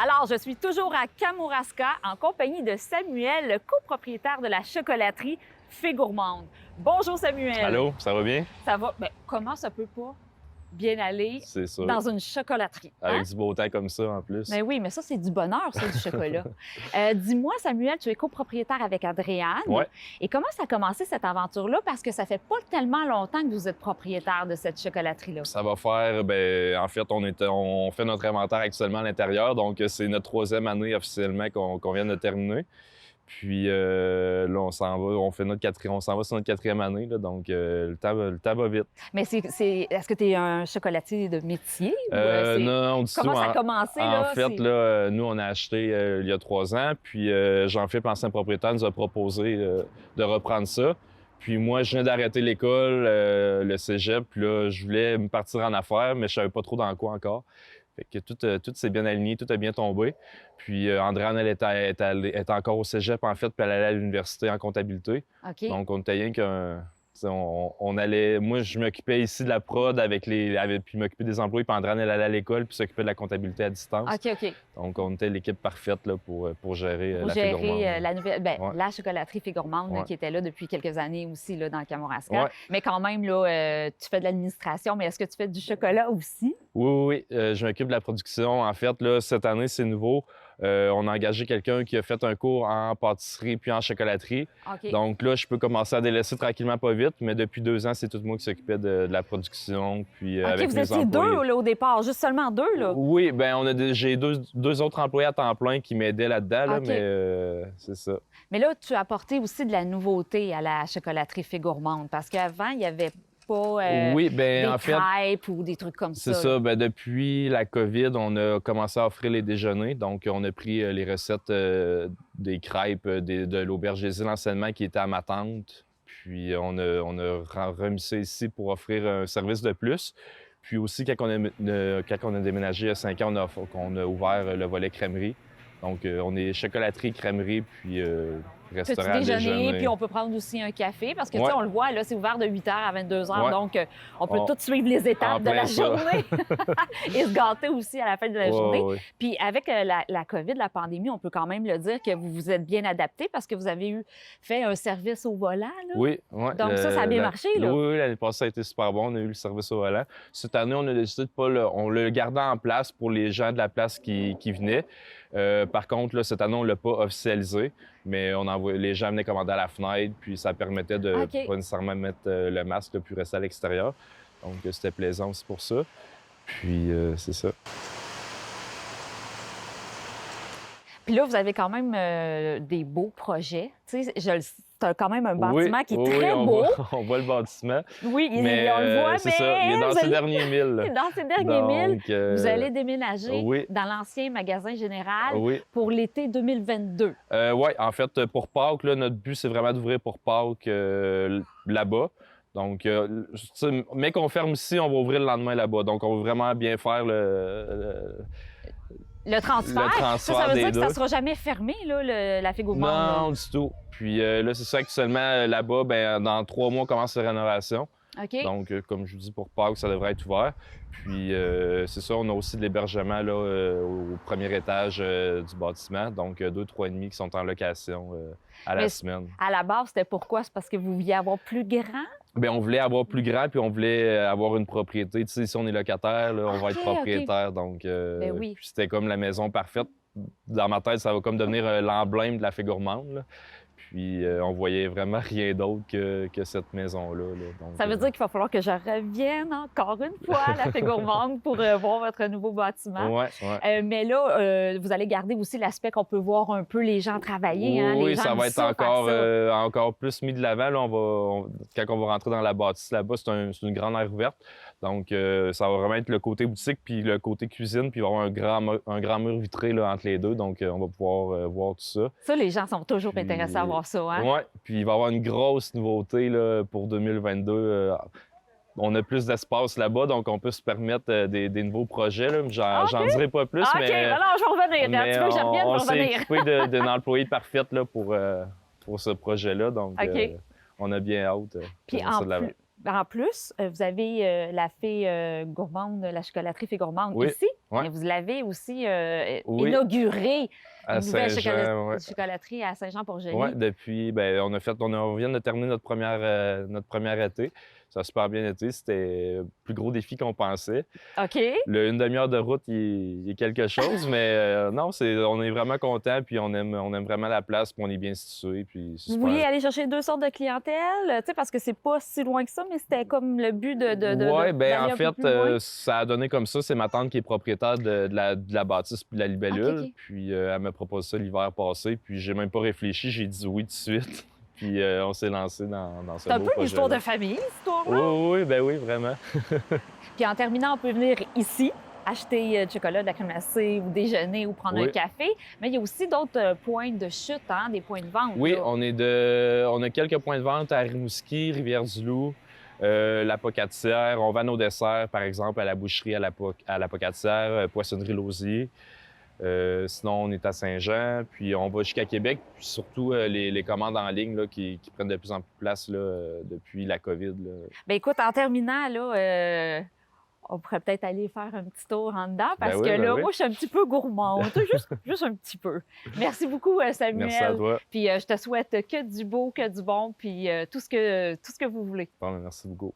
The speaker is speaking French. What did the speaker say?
Alors, je suis toujours à Kamouraska en compagnie de Samuel, le copropriétaire de la chocolaterie Fée Gourmande. Bonjour Samuel. Allô, ça va bien? Ça va? Bien, comment ça peut pas bien aller C'est sûr. dans une chocolaterie? Avec du beau temps comme ça en plus. Ben oui, mais ça, c'est du bonheur, ça, du chocolat. Dis-moi, Samuel, tu es copropriétaire avec Adriane. Ouais. Et comment ça a commencé cette aventure-là? Parce que ça fait pas tellement longtemps que vous êtes propriétaire de cette chocolaterie-là. Ça va faire, en fait, on fait notre inventaire actuellement à l'intérieur, donc c'est notre 3e année officiellement qu'on vient de terminer. Puis là, on s'en va, on s'en va sur notre 4e année, là, donc le temps va vite. Mais est-ce que tu es un chocolatier de métier? Non, du tout. Comment ça a commencé, là? En fait, là, nous, on a acheté il y a 3 ans, puis Jean-Philippe, l'ancien propriétaire, nous a proposé de reprendre ça. Puis moi, je viens d'arrêter l'école, le cégep, puis là, je voulais me partir en affaires, mais je savais pas trop dans quoi encore. Fait que tout s'est bien aligné, tout a bien tombé. Puis Andréane, elle était encore au cégep, en fait, puis elle allait à l'université en comptabilité. OK. Donc, on était rien qu'un... On allait... Moi, je m'occupais ici de la prod puis m'occupais des employés, puis Andréane, elle allait à l'école, puis s'occupait de la comptabilité à distance. OK. Donc, on était l'équipe parfaite là, pour gérer Pour la Fée gérer Gourmande. la chocolaterie Fée Gourmande, Ouais. qui était là depuis quelques années aussi là, dans Kamouraska. Ouais. Mais quand même, là, tu fais de l'administration, mais est-ce que tu fais du chocolat aussi? Oui. Je m'occupe de la production. En fait, là, cette année, c'est nouveau. On a engagé quelqu'un qui a fait un cours en pâtisserie puis en chocolaterie. OK. Donc là, je peux commencer à délaisser tranquillement pas vite, mais depuis 2 ans, c'est tout moi qui s'occupait de la production. Puis, OK, avec vous mes étiez employés. 2 là, au départ, juste seulement 2, là? Oui, j'ai deux autres employés à temps plein qui m'aidaient là-dedans, là, OK. mais c'est ça. Mais là, tu as apporté aussi de la nouveauté à la chocolaterie Fée Gourmande, parce qu'avant, il n'y avait pas Oui, des en fait, crêpes ou des trucs comme c'est ça. ça. Depuis la COVID, on a commencé à offrir les déjeuners. Donc, on a pris les recettes des crêpes, de l'auberge des îles anciennement qui était à ma tante. Puis, on a remis ça ici pour offrir un service de plus. Puis aussi, quand on a déménagé il y a 5 ans, on a ouvert le volet crèmerie. Donc, on est chocolaterie, crèmerie, puis restaurant à Petit déjeuner, déjeuner. puis on peut prendre aussi un café, parce que, tu Ouais. sais, on le voit, là, c'est ouvert de 8 h à 22 h, Ouais. donc on peut On- tout suivre les étapes en de plein la ça. journée et se gâter aussi à la fin de la Ouais, journée. ouais. Puis avec la COVID, la pandémie, on peut quand même le dire que vous vous êtes bien adapté parce que vous avez fait un service au volant, là. Oui, ouais. Donc ça a bien marché, là. Oui, l'année passée, ça a été super bon. On a eu le service au volant. Cette année, on a décidé de pas on le gardait en place pour les gens de la place qui venaient. Par contre, là, cette année, on l'a pas officialisé, mais les gens venaient commander à la fenêtre, puis ça permettait de OK. pas nécessairement mettre le masque, puis rester à l'extérieur. Donc, c'était plaisant aussi pour ça. Puis, c'est ça. Puis là, vous avez quand même des beaux projets. Tu sais, c'est quand même un bâtiment qui est très beau. On voit le bâtiment. Oui, Mais on le voit, c'est mais ça, il est dans vous ses allez- derniers milles. dans ces derniers milles, Donc, vous allez déménager oui. dans l'ancien magasin général Oui. pour l'été 2022. Oui, en fait, pour Pâques, là, notre but, c'est vraiment d'ouvrir pour Pâques là-bas. Donc, tu sais, mais qu'on ferme ici, on va ouvrir le lendemain là-bas. Donc, on va vraiment bien faire Le transfert, Le transfert ça veut des dire que ça ne deux. sera jamais fermé, là, la Fée Gourmande, là. Non, du tout. Puis là, c'est ça, actuellement, là-bas, dans 3 mois, on commence la rénovation. OK? Donc, comme je vous dis, pour Pâques, ça devrait être ouvert. Puis, c'est ça, on a aussi de l'hébergement là, au premier étage du bâtiment. Donc, 2, 3,5 qui sont en location à la Mais semaine. À la base, c'était pourquoi? C'est parce que vous vouliez avoir plus grand? Bien, on voulait avoir plus grand, puis on voulait avoir une propriété. Tu sais, si on est locataire, là, on va être OK. propriétaire. Donc, Ben oui. puis c'était comme la maison parfaite. Dans ma tête, ça va comme devenir l'emblème de la Fée Gourmande, là. Puis, on voyait vraiment rien d'autre que cette maison-là, là. Donc, Ça veut dire qu'il va falloir que je revienne encore une fois à la Fée Gourmande pour voir votre nouveau bâtiment. Ouais. Mais là, vous allez garder aussi l'aspect qu'on peut voir un peu les gens travailler. Hein, les Oui, gens ça va du être Sud faire ça. encore plus mis de l'avant. Là, quand on va rentrer dans la bâtisse là-bas, c'est une grande aire ouverte. Donc, ça va vraiment être le côté boutique puis le côté cuisine, puis il va y avoir un grand mur vitré là, entre les deux. Donc, on va pouvoir voir tout ça. Ça, les gens sont toujours Puis, intéressés à voir ça. Hein? Oui, puis il va y avoir une grosse nouveauté là, pour 2022. On a plus d'espace là-bas, donc on peut se permettre des nouveaux projets. Là. J'en dirai pas plus, OK, mais, alors je vais revenir. mais Tu veux que je revienne, on je vais s'est revenir. équipé d'une employée parfaite là, pour ce projet-là. Donc, OK. on a bien hâte. Puis de voir ça de l'avant. En plus, vous avez la fée gourmande, la chocolaterie Fée Gourmande Oui, ici, ouais. mais vous l'avez aussi Oui, inaugurée, à une nouvelle Saint-Jean, ouais. chocolaterie à Ouais, Saint-Jean-Port-Joli. depuis, ben, on vient de terminer notre première été. Ça a super bien été. C'était plus gros défi qu'on pensait. OK. Une demi-heure de route, il est quelque chose, mais non, on est vraiment content, puis on aime vraiment la place, puis on est bien situé, puis c'est Vous super. vouliez aller chercher deux sortes de clientèle, tu sais, parce que c'est pas si loin que ça, mais c'était comme le but Ouais, ben en d'aller un peu fait, plus loin. ça a donné comme ça. C'est ma tante qui est propriétaire de la bâtisse puis de la OK, libellule. OK. Puis elle m'a proposé ça l'hiver passé, puis j'ai même pas réfléchi, j'ai dit oui tout de suite. Puis on s'est lancé dans ce C'est un beau peu une histoire projet-là. de famille, cette histoire-là. Oui, oui, oui, ben oui, vraiment. Puis en terminant, on peut venir ici, acheter du chocolat, de la crème glacée ou déjeuner ou prendre un Oui. café. Mais il y a aussi d'autres points de chute, hein, des points de vente. Oui, Là. on a quelques points de vente à Rimouski, Rivière-du-Loup, la Pocatière. On vend nos desserts, par exemple, à la boucherie à la Pocatière, Poissonnerie Lausier. Sinon, on est à Saint-Jean, puis on va jusqu'à Québec, puis surtout les commandes en ligne là, qui prennent de plus en plus de place là, depuis la COVID. Là. Bien, écoute, en terminant, là, on pourrait peut-être aller faire un petit tour en dedans parce que Ben là, oui. moi, je suis un petit peu gourmande, juste un petit peu. Merci beaucoup, Merci à Samuel. toi. Puis je te souhaite que du beau, que du bon, puis tout ce que vous voulez. Bon, ben, merci beaucoup.